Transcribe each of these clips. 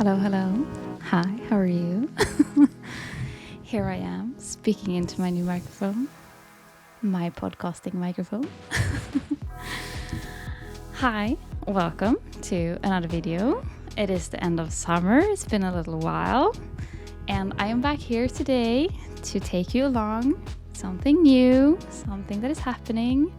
Hello, hello. Hi, how are you? Here I am, speaking into my new microphone, my podcasting microphone. Hi, welcome to another video. It is the end of summer, it's been a little while, and I am back here today to take you along something new, something that is happening.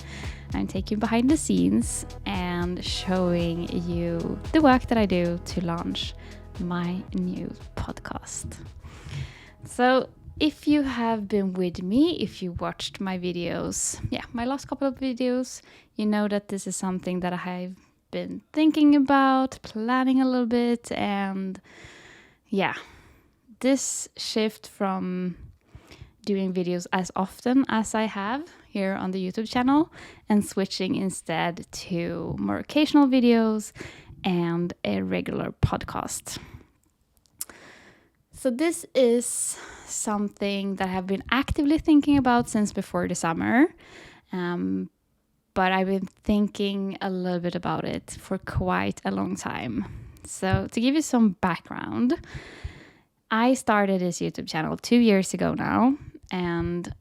I'm taking you behind the scenes and showing you the work that I do to launch my new podcast. So if you have been with me, if you watched my videos, my last couple of videos, you know that this is something that I've been thinking about, planning a little bit, and this shift from doing videos as often as I have here on the YouTube channel and switching instead to more occasional videos and a regular podcast. So this is something that I have been actively thinking about since before the summer, but I've been thinking a little bit about it for quite a long time. So to give you some background, I started this YouTube channel 2 years ago now, and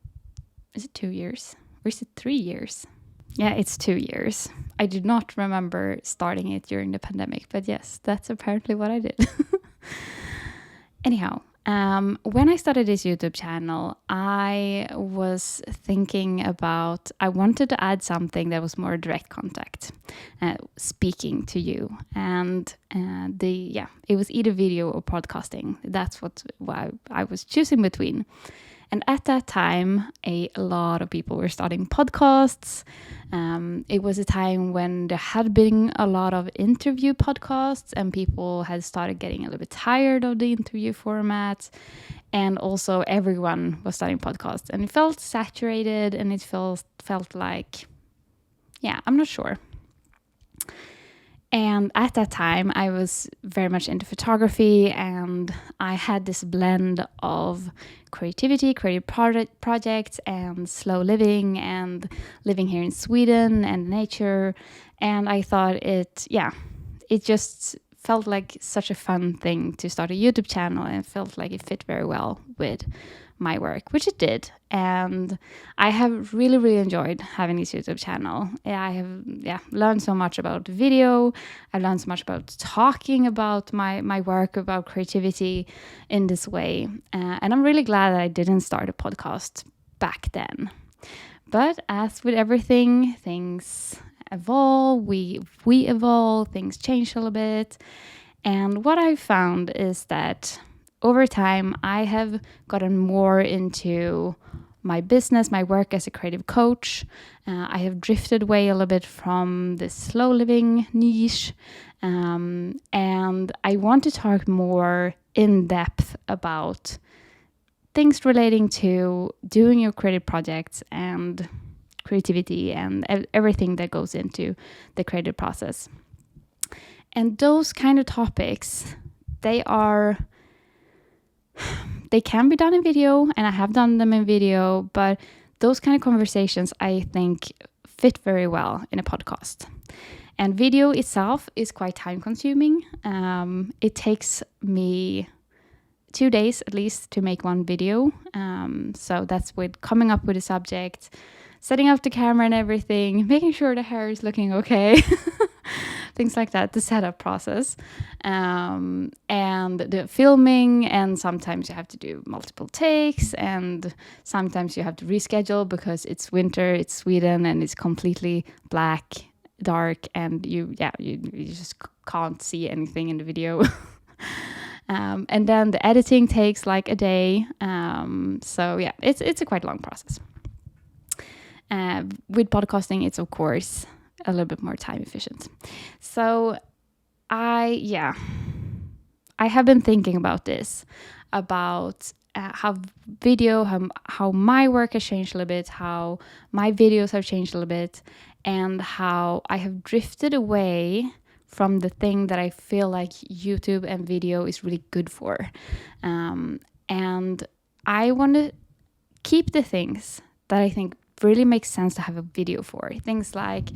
is it 2 years? Or is it 3 years? Yeah, it's 2 years. I do not remember starting it during the pandemic, but yes, that's apparently what I did. Anyhow, when I started this YouTube channel, I was thinking about, I wanted to add something that was more direct contact, speaking to you. And it was either video or podcasting. That's what I was choosing between. And at that time, a lot of people were starting podcasts. It was a time when there had been a lot of interview podcasts and people had started getting a little bit tired of the interview format. And also everyone was starting podcasts. And it felt saturated and it felt like, I'm not sure. And at that time, I was very much into photography, and I had this blend of creativity, creative projects, and slow living, and living here in Sweden and nature. And I thought it just felt like such a fun thing to start a YouTube channel, and it felt like it fit very well with my work, which it did. And I have really, really enjoyed having this YouTube channel. I have learned so much about video. I've learned so much about talking about my work, about creativity in this way. And I'm really glad that I didn't start a podcast back then. But as with everything, things evolve, we evolve, things change a little bit. And what I found is that over time, I have gotten more into my business, my work as a creative coach. I have drifted away a little bit from the slow living niche. And I want to talk more in depth about things relating to doing your creative projects and creativity and everything that goes into the creative process. And those kind of topics, they can be done in video, and I have done them in video, but those kind of conversations I think fit very well in a podcast. And video itself is quite time consuming. It takes me 2 days at least to make one video. So that's with coming up with a subject, setting up the camera and everything, making sure the hair is looking okay. Things like that, the setup process, and the filming, and sometimes you have to do multiple takes, and sometimes you have to reschedule because it's winter, it's Sweden, and it's completely black, dark, and you just can't see anything in the video. And then the editing takes like a day, it's a quite long process. With podcasting, it's of course a little bit more time efficient. So I have been thinking about this, about how video, how my work has changed a little bit, how my videos have changed a little bit, and how I have drifted away from the thing that I feel like YouTube and video is really good for. And I want to keep the things that I think really makes sense to have a video for. Things like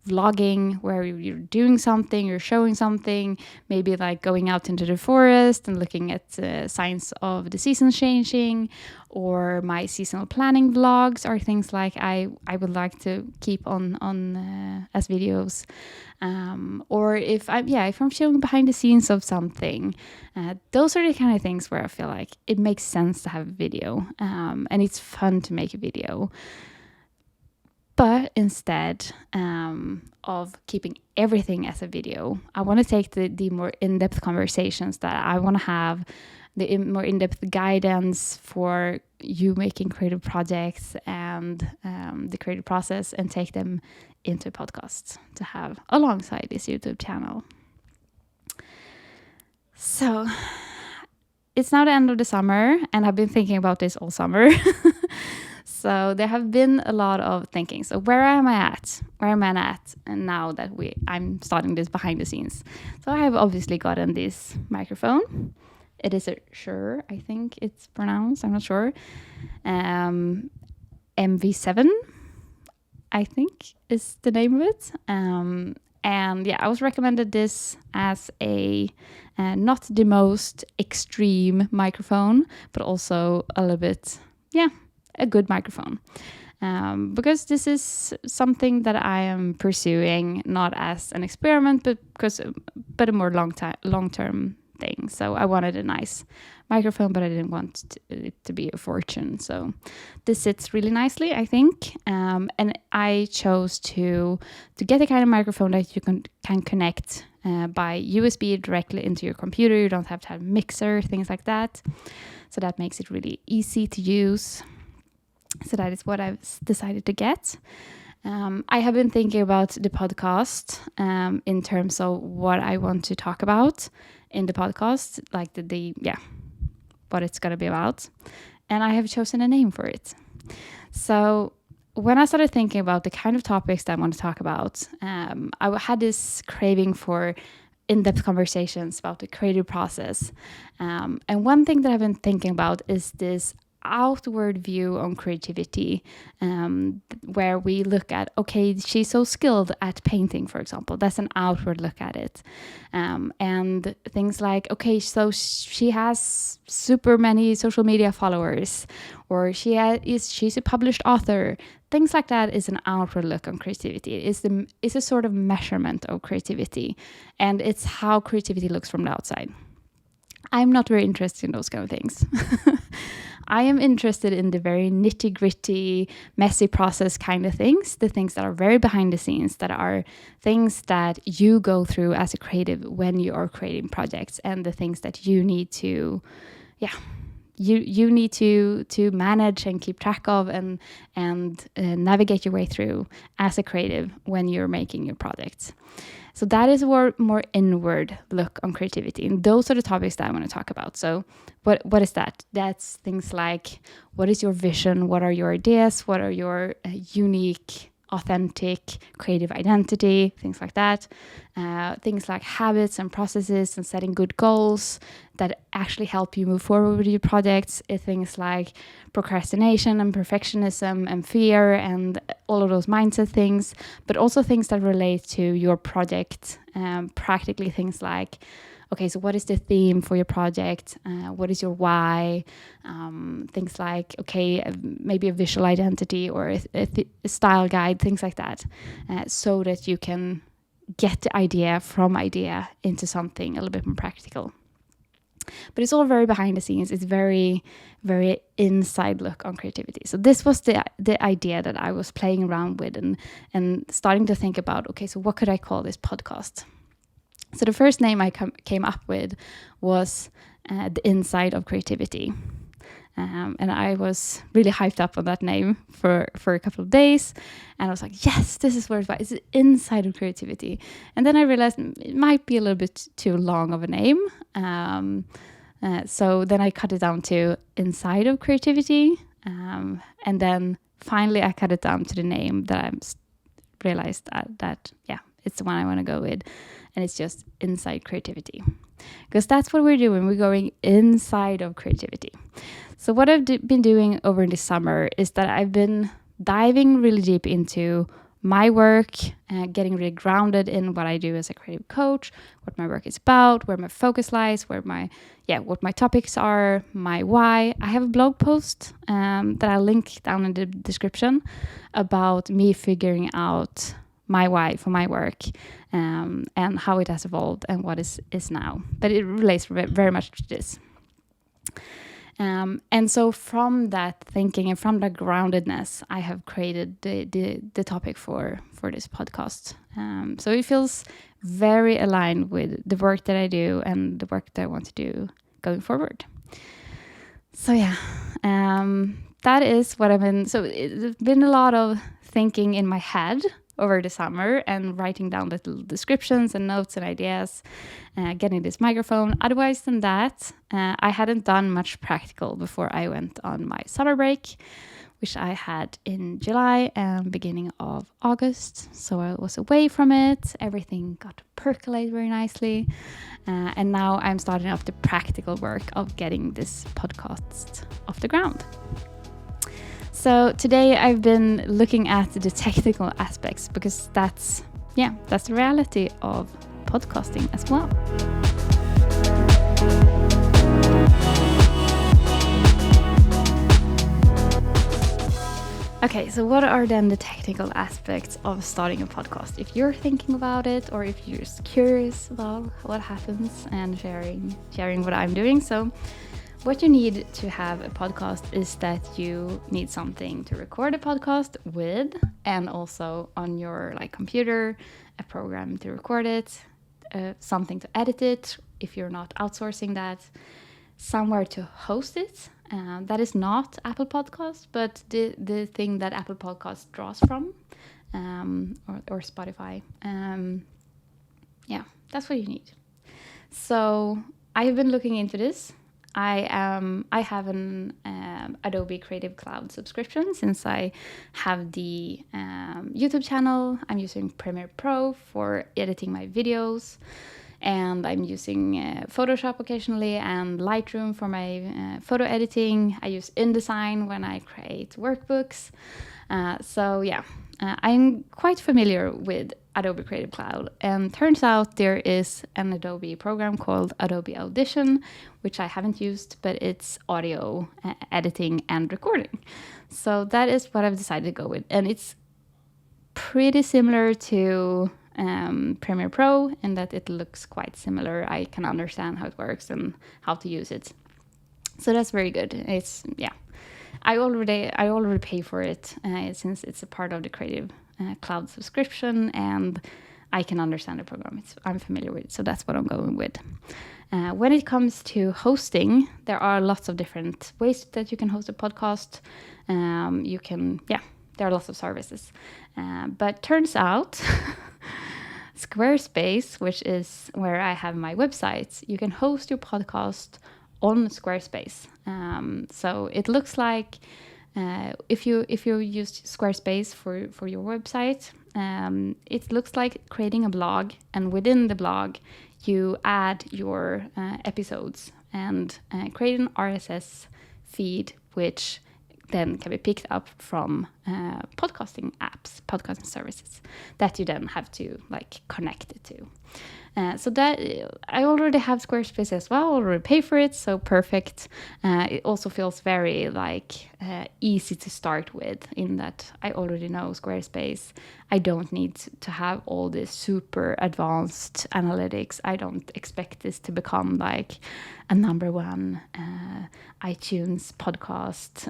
vlogging where you're doing something, you're showing something, maybe like going out into the forest and looking at signs of the seasons changing, or my seasonal planning vlogs are things like I would like to keep on as videos. Or if I'm showing behind the scenes of something, those are the kind of things where I feel like it makes sense to have a video, and it's fun to make a video. But instead of keeping everything as a video, I want to take the more in-depth conversations that I want to have, the more in-depth guidance for you making creative projects and the creative process, and take them into podcasts to have alongside this YouTube channel. So it's now the end of the summer, and I've been thinking about this all summer. So there have been a lot of thinking. So where am I at? Where am I at? And now that I'm starting this behind the scenes. So I have obviously gotten this microphone. It is a Shure, I think it's pronounced. I'm not sure. MV7, I think is the name of it. And yeah, I was recommended this as a not the most extreme microphone, but also a little bit, a good microphone. Because this is something that I am pursuing, not as an experiment, but a more long-term thing. So I wanted a nice microphone, but I didn't want it to be a fortune. So this sits really nicely, I think. And I chose to get the kind of microphone that you can connect by USB directly into your computer. You don't have to have a mixer, things like that. So that makes it really easy to use. So that is what I've decided to get. I have been thinking about the podcast in terms of what I want to talk about in the podcast, like what it's going to be about. And I have chosen a name for it. So when I started thinking about the kind of topics that I want to talk about, I had this craving for in-depth conversations about the creative process. And one thing that I've been thinking about is this outward view on creativity, where we look at, okay, she's so skilled at painting, for example. That's an outward look at it. And things like, okay, so she has super many social media followers, or she's a published author. Things like that is an outward look on creativity. It's a sort of measurement of creativity, and it's how creativity looks from the outside. I'm not very interested in those kind of things. I am interested in the very nitty-gritty, messy process kind of things, the things that are very behind the scenes, that are things that you go through as a creative when you are creating projects, and the things that you need to, you need to manage and keep track of and navigate your way through as a creative when you're making your projects. So that is a more inward look on creativity. And those are the topics that I want to talk about. So what is that? That's things like, what is your vision? What are your ideas? What are your unique, authentic, creative identity? Things like that. Things like habits and processes and setting good goals that actually help you move forward with your projects. Things like procrastination and perfectionism and fear and all of those mindset things, but also things that relate to your project. Practically things like, okay, so what is the theme for your project? What is your why? Things like, okay, maybe a visual identity or a style guide, things like that, so that you can get the idea from idea into something a little bit more practical. But it's all very behind the scenes. It's very, very inside look on creativity. So this was the idea that I was playing around with and starting to think about, okay, so what could I call this podcast? So the first name I came up with was The Inside of Creativity. And I was really hyped up on that name for a couple of days. And I was like, yes, this is where it's the inside of creativity. And then I realized it might be a little bit too long of a name. So then I cut it down to Inside of Creativity. And then finally I cut it down to the name that I realized that it's the one I want to go with. And it's just Inside Creativity. Because that's what we're doing. We're going inside of creativity. So what I've been doing over this summer is that I've been diving really deep into my work, getting really grounded in what I do as a creative coach, what my work is about, where my focus lies, what my topics are, my why. I have a blog post that I'll link down in the description about me figuring out my why for my work, and how it has evolved and what is now. But it relates very much to this. And so from that thinking and from that groundedness, I have created the topic for this podcast. So it feels very aligned with the work that I do and the work that I want to do going forward. So that is what I've been. So it's been a lot of thinking in my head over the summer and writing down little descriptions and notes and ideas, getting this microphone. Otherwise than that, I hadn't done much practical before I went on my summer break, which I had in July and beginning of August. So I was away from it. Everything got to percolate very nicely. And now I'm starting off the practical work of getting this podcast off the ground. So today I've been looking at the technical aspects because that's the reality of podcasting as well. Okay, so what are then the technical aspects of starting a podcast? If you're thinking about it or if you're just curious about what happens and sharing what I'm doing. So what you need to have a podcast is that you need something to record a podcast with, and also on your computer, a program to record it, something to edit it if you're not outsourcing that, somewhere to host it. That is not Apple Podcasts, but the thing that Apple Podcasts draws from, or Spotify. That's what you need. So I have been looking into this. I have an Adobe Creative Cloud subscription since I have the YouTube channel. I'm using Premiere Pro for editing my videos, and I'm using Photoshop occasionally and Lightroom for my photo editing. I use InDesign when I create workbooks. I'm quite familiar with Adobe Creative Cloud, and turns out there is an Adobe program called Adobe Audition, which I haven't used, but it's audio editing and recording. So that is what I've decided to go with, and it's pretty similar to Premiere Pro in that it looks quite similar. I can understand how it works and how to use it, so that's very good. I already pay for it since it's a part of the Creative Cloud subscription, and I can understand the program. I'm familiar with it, so that's what I'm going with. When it comes to hosting, there are lots of different ways that you can host a podcast. There are lots of services, but turns out Squarespace, which is where I have my website, you can host your podcast on Squarespace. So it looks like if you use Squarespace for your website, it looks like creating a blog, and within the blog you add your episodes and create an RSS feed, which then can be picked up from podcasting apps, podcasting services that you then have to connect it to. So that I already have Squarespace as well, already pay for it, so perfect. It also feels very easy to start with, in that I already know Squarespace. I don't need to have all this super advanced analytics. I don't expect this to become a number one iTunes podcast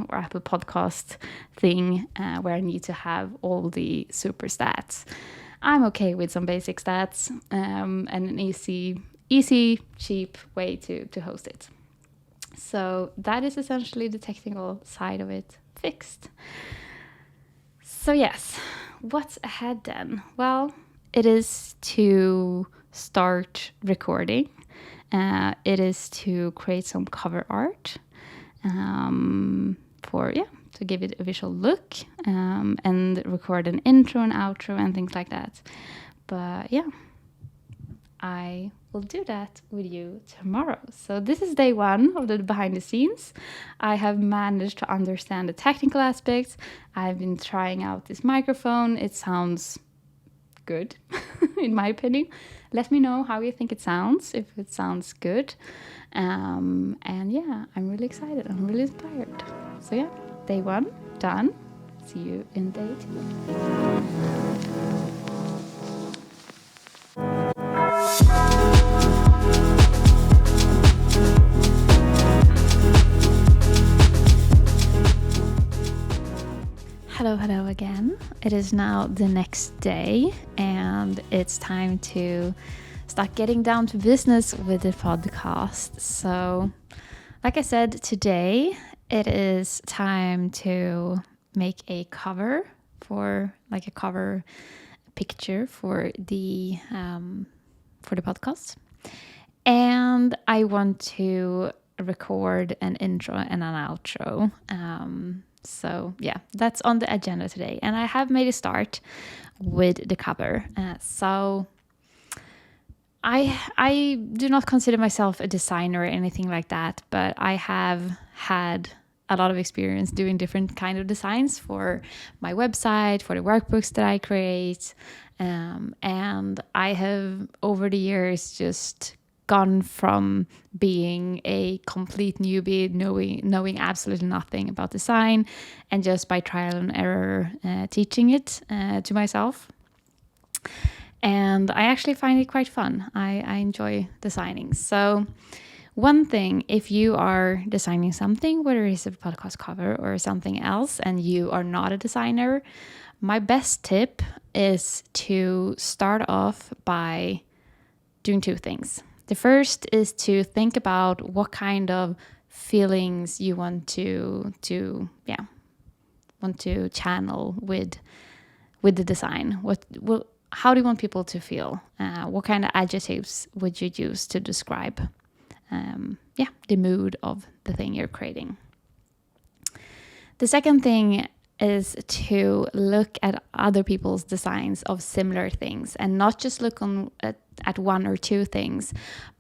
or Apple podcast thing where I need to have all the super stats. I'm okay with some basic stats and an easy, cheap way to host it. So that is essentially the technical side of it fixed. So yes, what's ahead then? Well, it is to start recording. It is to create some cover art to give it a visual look, and record an intro and outro and things like that. But I will do that with you tomorrow. So this is day 1 of the behind the scenes. I have managed to understand the technical aspects. I've been trying out this microphone. It sounds good, in my opinion. Let me know how you think it sounds, if it sounds good. And yeah, I'm really excited. I'm really inspired. So yeah, day 1 done. See you in day 2. Hello again. It is now the next day, and it's time to start getting down to business with the podcast. So, like I said, today it is time to make a cover cover picture for the podcast, and I want to record an intro and an outro. So yeah, that's on the agenda today. And I have made a start with the cover. So I do not consider myself a designer or anything like that, but I have had a lot of experience doing different kind of designs for my website, for the workbooks that I create. And I have over the years just gone from being a complete newbie, knowing absolutely nothing about design, and just by trial and error teaching it to myself. And I actually find it quite fun. I enjoy designing. So one thing, if you are designing something, whether it's a podcast cover or something else, and you are not a designer, my best tip is to start off by doing 2 things. The first is to think about what kind of feelings you want to channel with the design. How do you want people to feel? What kind of adjectives would you use to describe the mood of the thing you're creating? The second thing is to look at other people's designs of similar things, and not just look at 1 or 2 things,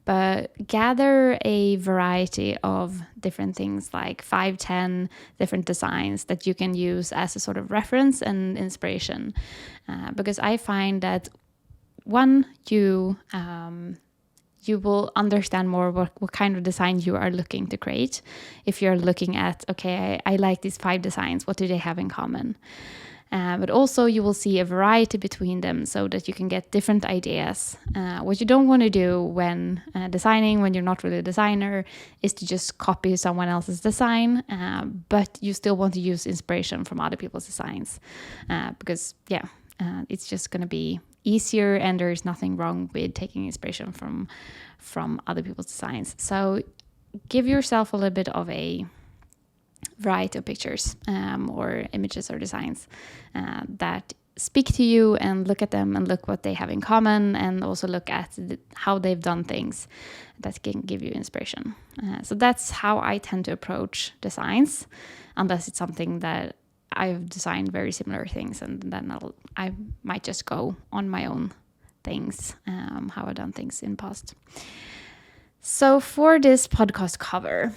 but gather a variety of different things, like 5-10 different designs that you can use as a sort of reference and inspiration. Because I find that you will understand more what kind of design you are looking to create. If you're looking at, okay, I like these 5 designs, what do they have in common? But also you will see a variety between them so that you can get different ideas. What you don't want to do when designing, when you're not really a designer, is to just copy someone else's design, but you still want to use inspiration from other people's designs. Because it's just going to be easier, and there's nothing wrong with taking inspiration from other people's designs. So give yourself a little bit of a variety of pictures or images or designs that speak to you, and look at them and look what they have in common, and also look at how they've done things that can give you inspiration. So that's how I tend to approach designs, unless it's something that I've designed very similar things, and then I might just go on my own things, how I've done things in the past. So for this podcast cover,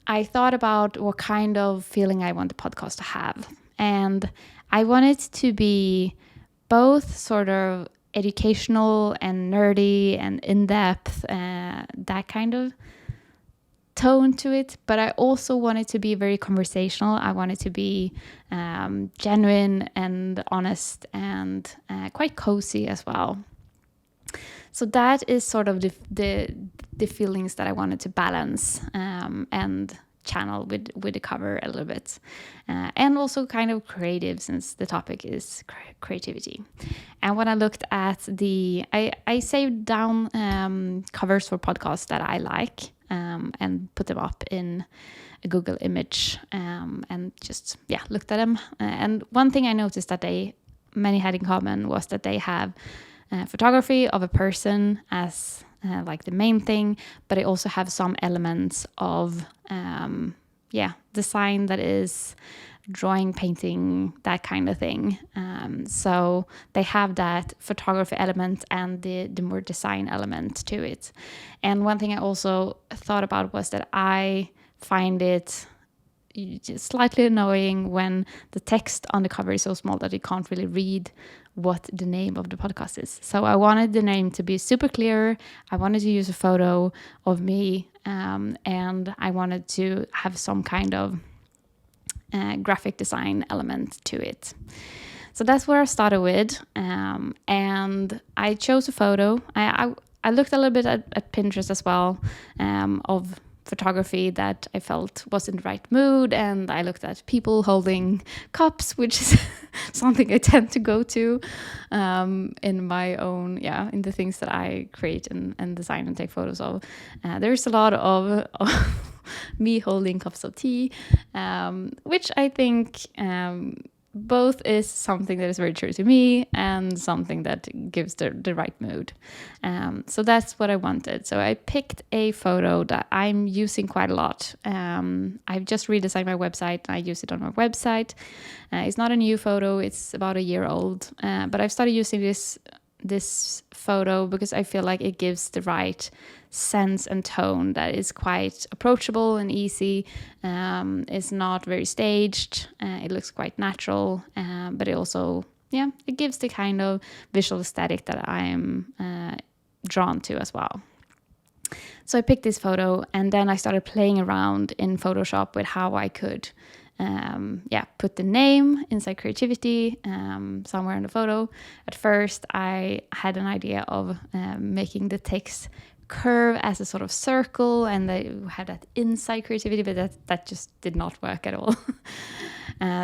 I thought about what kind of feeling I want the podcast to have. And I want it to be both sort of educational and nerdy and in-depth, that kind of tone to it, but I also want it to be very conversational. I want it to be genuine and honest, and quite cozy as well. So that is sort of the feelings that I wanted to balance and channel with the cover a little bit, and also kind of creative, since the topic is creativity. And when I looked at I saved down covers for podcasts that I like, and put them up in a Google image, and just looked at them. And one thing I noticed that many had in common was that they have photography of a person as like the main thing, but they also have some elements of design that is drawing, painting, that kind of thing. So they have that photography element and the more design element to it. And one thing I also thought about was that I find it slightly annoying when the text on the cover is so small that you can't really read what the name of the podcast is. So I wanted the name to be super clear. I wanted to use a photo of me, and I wanted to have some kind of graphic design element to it. So that's where I started with, and I chose a photo. I looked a little bit at Pinterest as well, of photography that I felt was in the right mood, and I looked at people holding cups, which is something I tend to go to in my own, in the things that I create and design and take photos of. There's a lot of me holding cups of tea, which I think both is something that is very true to me and something that gives the right mood. So that's what I wanted. So I picked a photo that I'm using quite a lot. I've just redesigned my website and I use it on my website. It's not a new photo, it's about a year old, but I've started using this photo because I feel like it gives the right sense and tone that is quite approachable and easy. It's not very staged. It looks quite natural, but it also, it gives the kind of visual aesthetic that I am drawn to as well. So I picked this photo and then I started playing around in Photoshop with how I could put the name inside creativity somewhere in the photo. At first, I had an idea of making the text curve as a sort of circle, and they had that inside creativity, but that just did not work at all.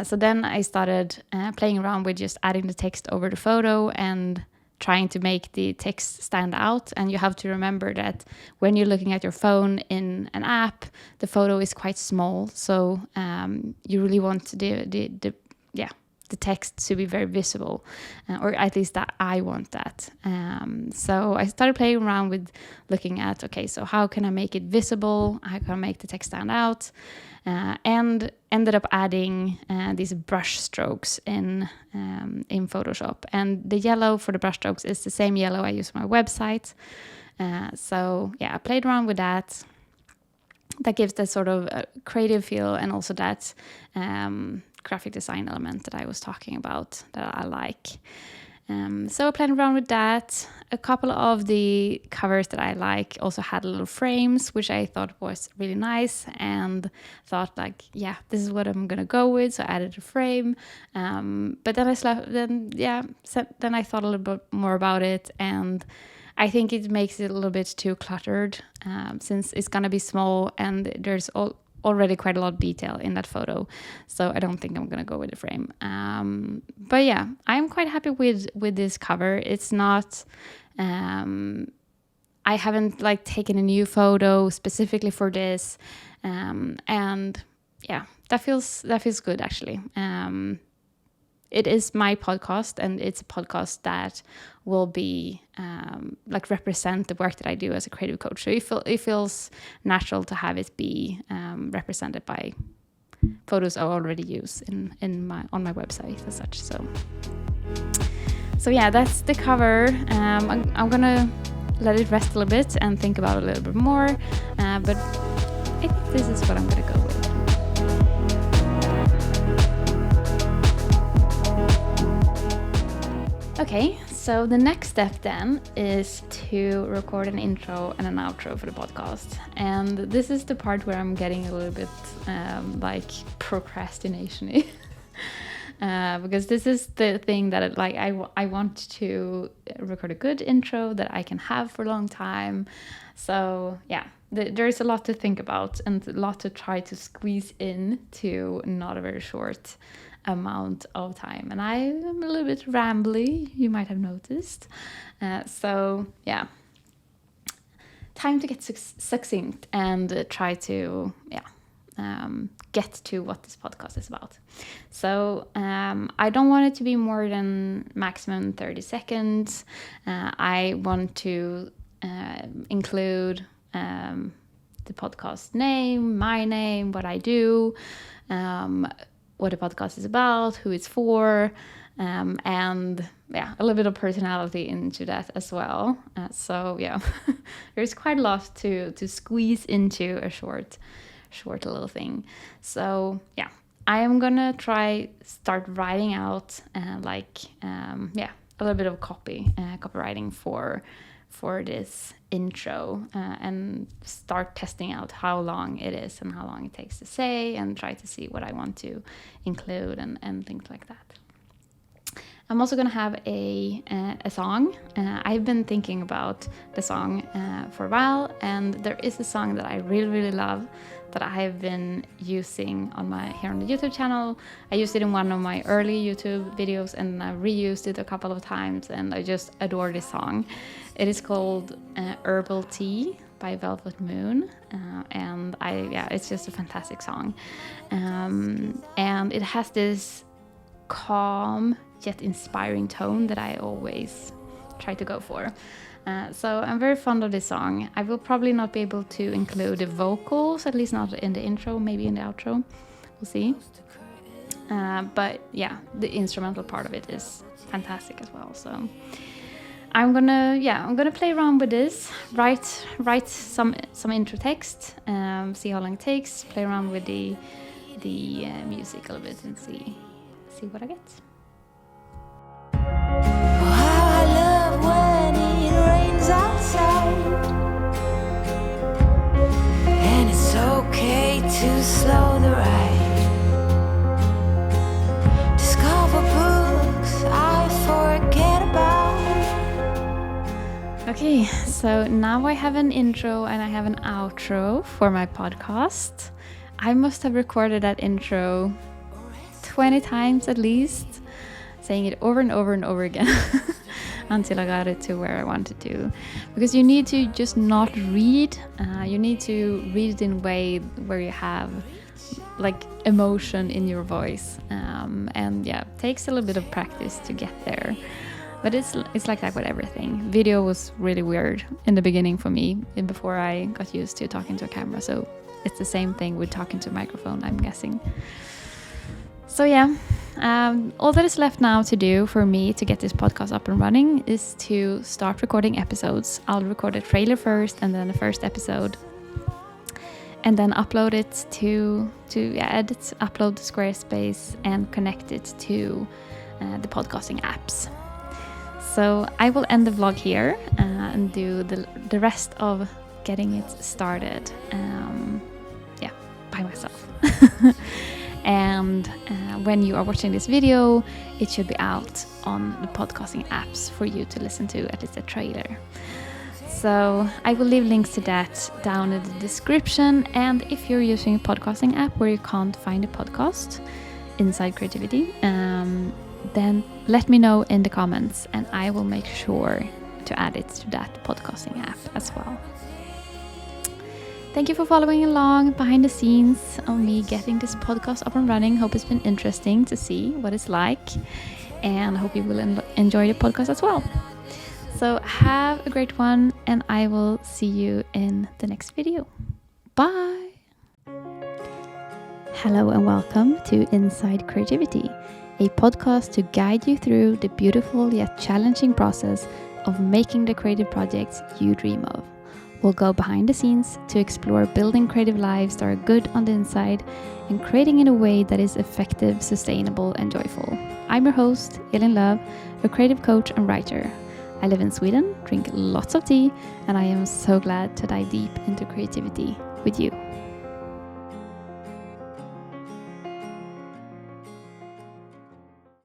So then I started playing around with just adding the text over the photo and trying to make the text stand out. And you have to remember that when you're looking at your phone in an app, the photo is quite small. So you really want the text to be very visible, or at least that I want that. So I started playing around with looking at, okay, so how can I make it visible? How can I make the text stand out? And ended up adding these brush strokes in Photoshop. And the yellow for the brush strokes is the same yellow I use on my website. So I played around with that. That gives that sort of creative feel, and also that graphic design element that I was talking about that I like. So I played around with that. A couple of the covers that I like also had little frames, which I thought was really nice, and thought like, this is what I'm gonna go with. So I added a frame. But then then I thought a little bit more about it, and I think it makes it a little bit too cluttered, since it's gonna be small and there's already quite a lot of detail in that photo. So I don't think I'm gonna go with the frame. But I'm quite happy with this cover. It's not, I haven't taken a new photo specifically for this. And that feels good actually. It is my podcast, and it's a podcast that will be represent the work that I do as a creative coach. So it feels natural to have it be represented by photos I already use on my website as such. So that's the cover. I'm gonna let it rest a little bit and think about it a little bit more. But I think this is what I'm gonna go with. Okay, so the next step then is to record an intro and an outro for the podcast. And this is the part where I'm getting a little bit procrastination-y. Because this is the thing that I want to record a good intro that I can have for a long time. So there's a lot to think about and a lot to try to squeeze in to not a very short amount of time, and I am a little bit rambly, you might have noticed. Time to get succinct and try to get to what this podcast is about. So I don't want it to be more than maximum 30 seconds. I want to include the podcast name, my name, what I do, what the podcast is about, who it's for, and yeah, a little bit of personality into that as well. So yeah, there's quite a lot to squeeze into a short little thing. So yeah, I am gonna start writing out a little bit of copywriting for this intro, and start testing out how long it is and how long it takes to say, and try to see what I want to include and things like that. I'm also gonna have a song. I've been thinking about the song for a while, and there is a song that I really love that I have been using here on the YouTube channel. I used it in one of my early YouTube videos, and I reused it a couple of times, and I just adore this song. It is called Herbal Tea by Velvet Moon, and it's just a fantastic song, and it has this calm yet inspiring tone that I always try to go for. So I'm very fond of this song. I will probably not be able to include the vocals, at least not in the intro, maybe in the outro. We'll see. But yeah, the instrumental part of it is fantastic as well. So I'm gonna play around with this, write some intro text, see how long it takes, play around with the music a little bit, and see what I get. And it's okay to slow the ride. Discover books I forget about. Okay, so now I have an intro and I have an outro for my podcast. I must have recorded that intro 20 times at least, saying it over and over and over again until I got it to where I wanted to. Because you need to just not read. You need to read it in a way where you have like emotion in your voice. And yeah, it takes a little bit of practice to get there. But it's like that with everything. Video was really weird in the beginning for me, before I got used to talking to a camera. So it's the same thing with talking to a microphone, I'm guessing. So yeah, all that is left now to do for me to get this podcast up and running is to start recording episodes. I'll record a trailer first, and then the first episode, and then upload it to edit, upload to Squarespace, and connect it to the podcasting apps. So I will end the vlog here and do the rest of getting it started, by myself. And when you are watching this video, it should be out on the podcasting apps for you to listen to, at least a trailer. So I will leave links to that down in the description. And if you're using a podcasting app where you can't find a podcast, Inside Creativity, then let me know in the comments, and I will make sure to add it to that podcasting app as well. Thank you for following along behind the scenes of me getting this podcast up and running. Hope it's been interesting to see what it's like, and I hope you will enjoy the podcast as well. So have a great one, and I will see you in the next video. Bye! Hello and welcome to Inside Creativity, a podcast to guide you through the beautiful yet challenging process of making the creative projects you dream of. We'll go behind the scenes to explore building creative lives that are good on the inside and creating in a way that is effective, sustainable, and joyful. I'm your host, Elin Löv, a creative coach and writer. I live in Sweden, drink lots of tea, and I am so glad to dive deep into creativity with you.